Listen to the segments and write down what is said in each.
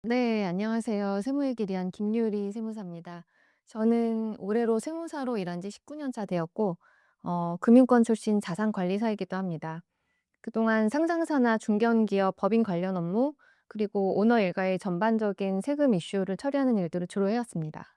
네, 안녕하세요. 세무의 길이한 김유리 세무사입니다. 저는 올해로 세무사로 일한 지 19년 차 되었고, 금융권 출신 자산관리사이기도 합니다. 그동안 상장사나 중견기업 법인 관련 업무, 그리고 오너 일가의 전반적인 세금 이슈를 처리하는 일들을 주로 해왔습니다.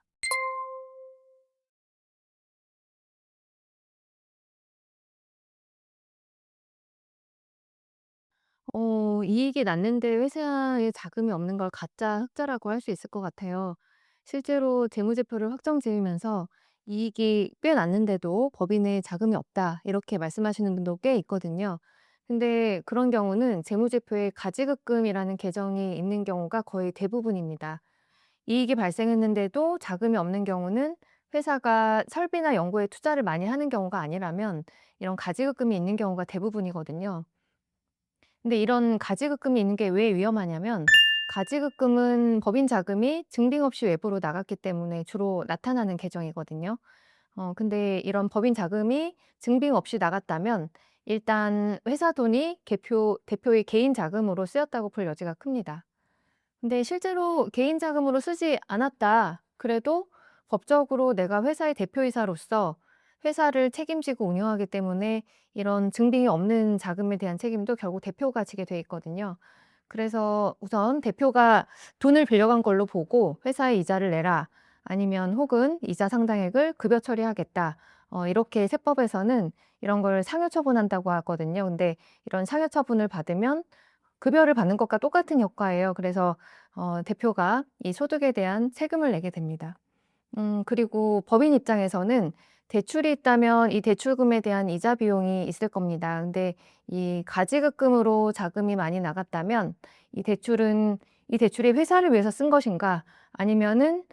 이익이 났는데 회사에 자금이 없는 걸 가짜 흑자라고 할 수 있을 것 같아요. 실제로 재무제표를 확정 지으면서 이익이 꽤 났는데도 법인에 자금이 없다, 이렇게 말씀하시는 분도 꽤 있거든요. 근데 그런 경우는 재무제표에 가지급금이라는 계정이 있는 경우가 거의 대부분입니다. 이익이 발생했는데도 자금이 없는 경우는 회사가 설비나 연구에 투자를 많이 하는 경우가 아니라면 이런 가지급금이 있는 경우가 대부분이거든요. 근데 이런 가지급금이 있는 게 왜 위험하냐면, 가지급금은 법인 자금이 증빙 없이 외부로 나갔기 때문에 주로 나타나는 계정이거든요. 근데 이런 법인 자금이 증빙 없이 나갔다면 일단 회사 돈이 대표의 개인 자금으로 쓰였다고 볼 여지가 큽니다. 근데 실제로 개인 자금으로 쓰지 않았다 그래도 법적으로 내가 회사의 대표이사로서 회사를 책임지고 운영하기 때문에 이런 증빙이 없는 자금에 대한 책임도 결국 대표가 지게 돼 있거든요. 그래서 우선 대표가 돈을 빌려간 걸로 보고 회사에 이자를 내라, 아니면 혹은 이자 상당액을 급여 처리하겠다. 이렇게 세법에서는 이런 걸 상해 처분한다고 하거든요. 근데 이런 상해 처분을 받으면 급여를 받는 것과 똑같은 효과예요. 그래서 대표가 이 소득에 대한 세금을 내게 됩니다. 그리고 법인 입장에서는 대출이 있다면 이 대출금에 대한 이자 비용이 있을 겁니다. 근데 이 가지급금으로 자금이 많이 나갔다면 이 대출이 회사를 위해서 쓴 것인가, 아니면은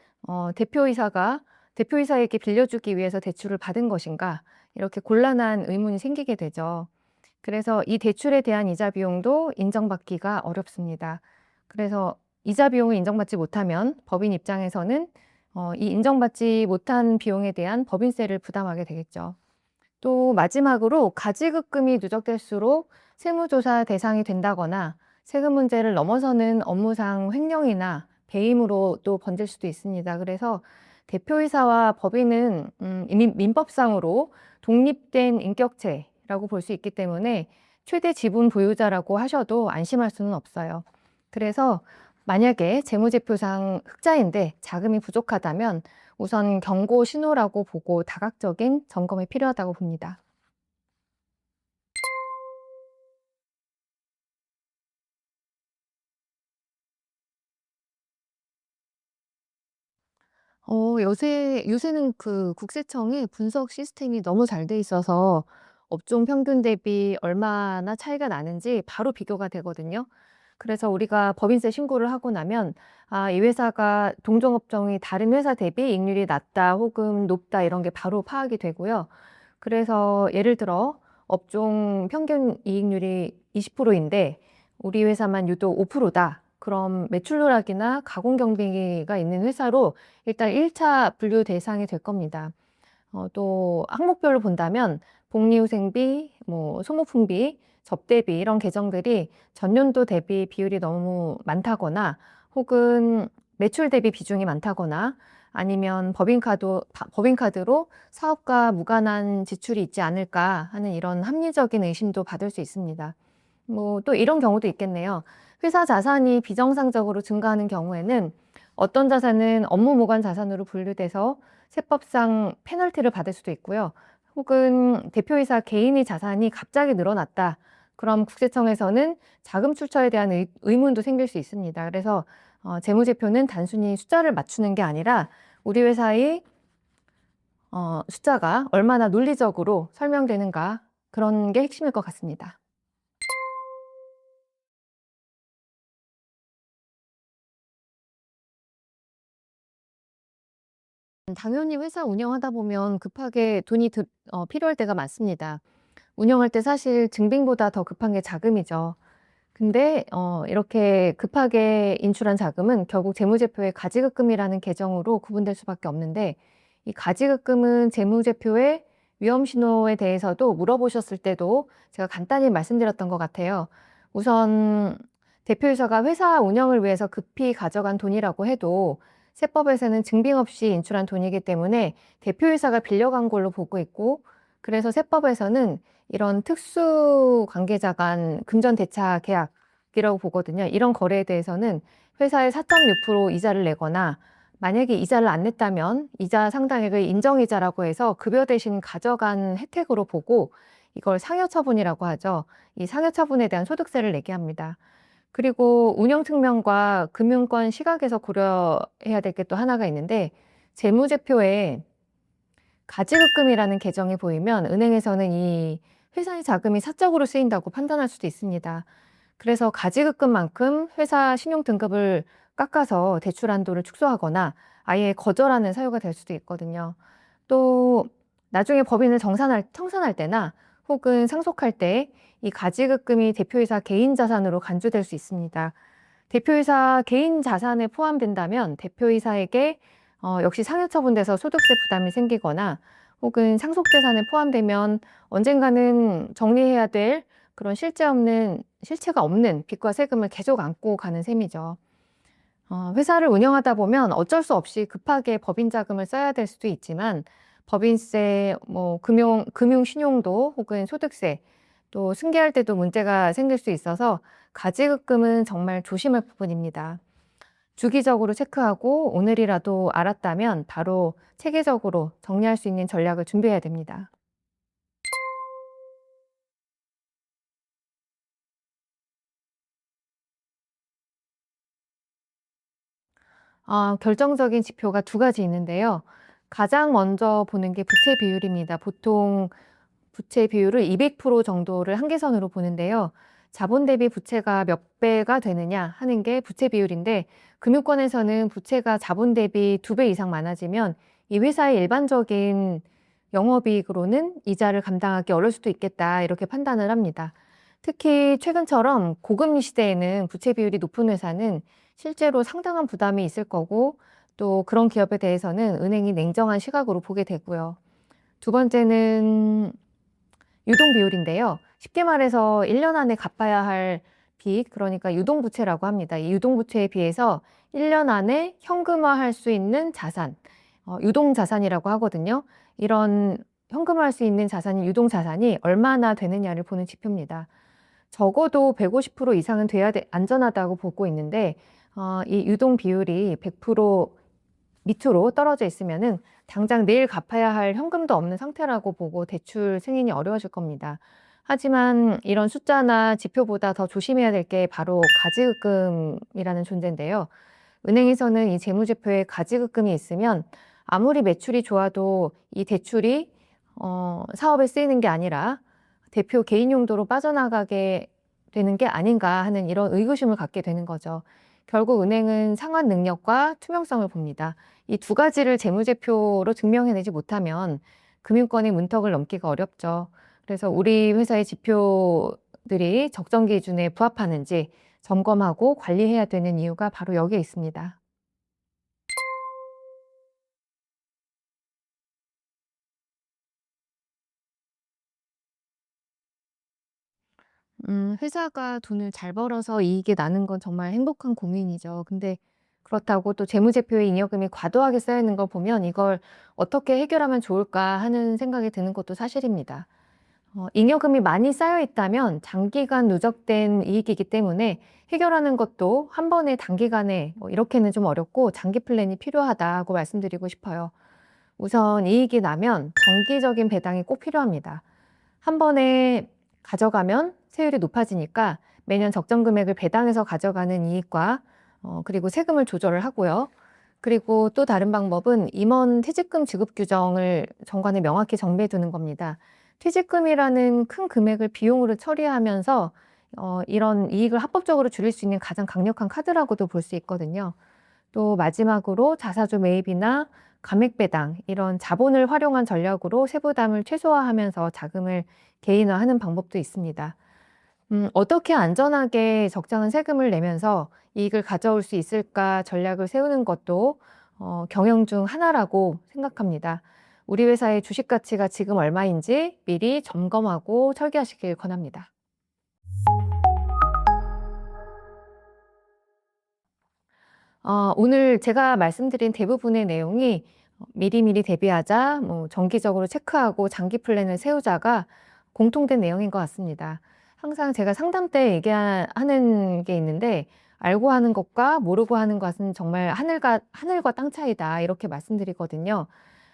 대표이사에게 빌려주기 위해서 대출을 받은 것인가, 이렇게 곤란한 의문이 생기게 되죠. 그래서 이 대출에 대한 이자 비용도 인정받기가 어렵습니다. 그래서 이자 비용을 인정받지 못하면 법인 입장에서는 이 인정받지 못한 비용에 대한 법인세를 부담하게 되겠죠. 또 마지막으로 가지급금이 누적될수록 세무조사 대상이 된다거나 세금 문제를 넘어서는 업무상 횡령이나 배임으로 또 번질 수도 있습니다. 그래서 대표이사와 법인은 민법상으로 독립된 인격체라고 볼 수 있기 때문에 최대 지분 보유자라고 하셔도 안심할 수는 없어요. 그래서 만약에 재무제표상 흑자인데 자금이 부족하다면 우선 경고 신호라고 보고 다각적인 점검이 필요하다고 봅니다. 요새는 그 국세청의 분석 시스템이 너무 잘 돼 있어서 업종 평균 대비 얼마나 차이가 나는지 바로 비교가 되거든요. 그래서 우리가 법인세 신고를 하고 나면, 아, 이 회사가 동종업종이 다른 회사 대비 이익률이 낮다 혹은 높다, 이런 게 바로 파악이 되고요. 그래서 예를 들어 업종 평균 이익률이 20%인데 우리 회사만 유독 5%다. 그럼 매출 누락이나 가공 경비가 있는 회사로 일단 1차 분류 대상이 될 겁니다. 또 항목별로 본다면 복리후생비, 뭐 소모품비, 접대비, 이런 계정들이 전년도 대비 비율이 너무 많다거나 혹은 매출 대비 비중이 많다거나 아니면 법인카드로 사업과 무관한 지출이 있지 않을까 하는 이런 합리적인 의심도 받을 수 있습니다. 뭐 또 이런 경우도 있겠네요. 회사 자산이 비정상적으로 증가하는 경우에는 어떤 자산은 업무 무관 자산으로 분류돼서 세법상 페널티를 받을 수도 있고요. 혹은 대표이사 개인의 자산이 갑자기 늘어났다. 그럼 국세청에서는 자금 출처에 대한 의문도 생길 수 있습니다. 그래서 재무제표는 단순히 숫자를 맞추는 게 아니라 우리 회사의 숫자가 얼마나 논리적으로 설명되는가, 그런 게 핵심일 것 같습니다. 당연히 회사 운영하다 보면 급하게 돈이 필요할 때가 많습니다. 운영할 때 사실 증빙보다 더 급한 게 자금이죠. 근데 이렇게 급하게 인출한 자금은 결국 재무제표의 가지급금이라는 계정으로 구분될 수밖에 없는데, 이 가지급금은 재무제표의 위험 신호에 대해서도 물어보셨을 때도 제가 간단히 말씀드렸던 것 같아요. 우선 대표이사가 회사 운영을 위해서 급히 가져간 돈이라고 해도 세법에서는 증빙 없이 인출한 돈이기 때문에 대표이사가 빌려간 걸로 보고 있고, 그래서 세법에서는 이런 특수 관계자 간 금전 대차 계약이라고 보거든요. 이런 거래에 대해서는 회사에 4.6% 이자를 내거나, 만약에 이자를 안 냈다면 이자 상당액을 인정이자라고 해서 급여 대신 가져간 혜택으로 보고, 이걸 상여처분이라고 하죠. 이 상여처분에 대한 소득세를 내게 합니다. 그리고 운영 측면과 금융권 시각에서 고려해야 될 게 또 하나가 있는데, 재무제표에 가지급금이라는 계정이 보이면 은행에서는 이 회사의 자금이 사적으로 쓰인다고 판단할 수도 있습니다. 그래서 가지급금만큼 회사 신용 등급을 깎아서 대출 한도를 축소하거나 아예 거절하는 사유가 될 수도 있거든요. 또 나중에 법인을 청산할 때나 혹은 상속할 때 이 가지급금이 대표이사 개인 자산으로 간주될 수 있습니다. 대표이사 개인 자산에 포함된다면 대표이사에게 역시 상해처분돼서 소득세 부담이 생기거나, 혹은 상속재산에 포함되면 언젠가는 정리해야 될 그런 실체가 없는 빚과 세금을 계속 안고 가는 셈이죠. 회사를 운영하다 보면 어쩔 수 없이 급하게 법인 자금을 써야 될 수도 있지만, 법인세, 금융신용도 혹은 소득세, 또 승계할 때도 문제가 생길 수 있어서 가지급금은 정말 조심할 부분입니다. 주기적으로 체크하고 오늘이라도 알았다면 바로 체계적으로 정리할 수 있는 전략을 준비해야 됩니다. 결정적인 지표가 두 가지 있는데요. 가장 먼저 보는 게 부채 비율입니다. 보통 부채 비율을 200% 정도를 한계선으로 보는데요. 자본 대비 부채가 몇 배가 되느냐 하는 게 부채 비율인데, 금융권에서는 부채가 자본 대비 2배 이상 많아지면 이 회사의 일반적인 영업이익으로는 이자를 감당하기 어려울 수도 있겠다, 이렇게 판단을 합니다. 특히 최근처럼 고금리 시대에는 부채 비율이 높은 회사는 실제로 상당한 부담이 있을 거고, 또 그런 기업에 대해서는 은행이 냉정한 시각으로 보게 되고요. 두 번째는 유동 비율인데요. 쉽게 말해서 1년 안에 갚아야 할 빚, 그러니까 유동부채라고 합니다. 이 유동부채에 비해서 1년 안에 현금화할 수 있는 자산, 유동자산이라고 하거든요. 이런 현금화할 수 있는 자산이, 유동자산이 얼마나 되느냐를 보는 지표입니다. 적어도 150% 이상은 돼야 안전하다고 보고 있는데, 이 유동 비율이 100% 밑으로 떨어져 있으면은 당장 내일 갚아야 할 현금도 없는 상태라고 보고 대출 승인이 어려워질 겁니다. 하지만 이런 숫자나 지표보다 더 조심해야 될 게 바로 가지급금이라는 존재인데요. 은행에서는 이 재무제표에 가지급금이 있으면 아무리 매출이 좋아도 이 대출이 사업에 쓰이는 게 아니라 대표 개인 용도로 빠져나가게 되는 게 아닌가 하는 이런 의구심을 갖게 되는 거죠. 결국 은행은 상환 능력과 투명성을 봅니다. 이 두 가지를 재무제표로 증명해내지 못하면 금융권의 문턱을 넘기가 어렵죠. 그래서 우리 회사의 지표들이 적정 기준에 부합하는지 점검하고 관리해야 되는 이유가 바로 여기에 있습니다. 회사가 돈을 잘 벌어서 이익이 나는 건 정말 행복한 고민이죠. 근데 그렇다고 또 재무제표에 잉여금이 과도하게 쌓여 있는 걸 보면 이걸 어떻게 해결하면 좋을까 하는 생각이 드는 것도 사실입니다. 잉여금이 많이 쌓여 있다면 장기간 누적된 이익이기 때문에 해결하는 것도 한 번에 단기간에 이렇게는 좀 어렵고 장기 플랜이 필요하다고 말씀드리고 싶어요. 우선 이익이 나면 정기적인 배당이 꼭 필요합니다. 한 번에 가져가면 세율이 높아지니까 매년 적정 금액을 배당해서 가져가는 이익과, 그리고 세금을 조절을 하고요. 그리고 또 다른 방법은 임원 퇴직금 지급 규정을 정관에 명확히 정비해 두는 겁니다. 퇴직금이라는 큰 금액을 비용으로 처리하면서 이런 이익을 합법적으로 줄일 수 있는 가장 강력한 카드라고도 볼 수 있거든요. 또 마지막으로 자사주 매입이나 감액 배당, 이런 자본을 활용한 전략으로 세부담을 최소화하면서 자금을 개인화하는 방법도 있습니다. 어떻게 안전하게 적정한 세금을 내면서 이익을 가져올 수 있을까 전략을 세우는 것도 경영 중 하나라고 생각합니다. 우리 회사의 주식 가치가 지금 얼마인지 미리 점검하고 설계하시길 권합니다. 오늘 제가 말씀드린 대부분의 내용이 미리미리 대비하자, 뭐 정기적으로 체크하고 장기 플랜을 세우자가 공통된 내용인 것 같습니다. 항상 제가 상담 때 얘기하는 게 있는데, 알고 하는 것과 모르고 하는 것은 정말 하늘과 땅 차이다, 이렇게 말씀드리거든요.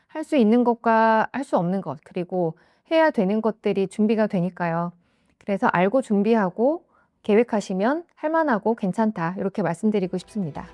할 수 있는 것과 할 수 없는 것, 그리고 해야 되는 것들이 준비가 되니까요. 그래서 알고 준비하고 계획하시면 할 만하고 괜찮다, 이렇게 말씀드리고 싶습니다.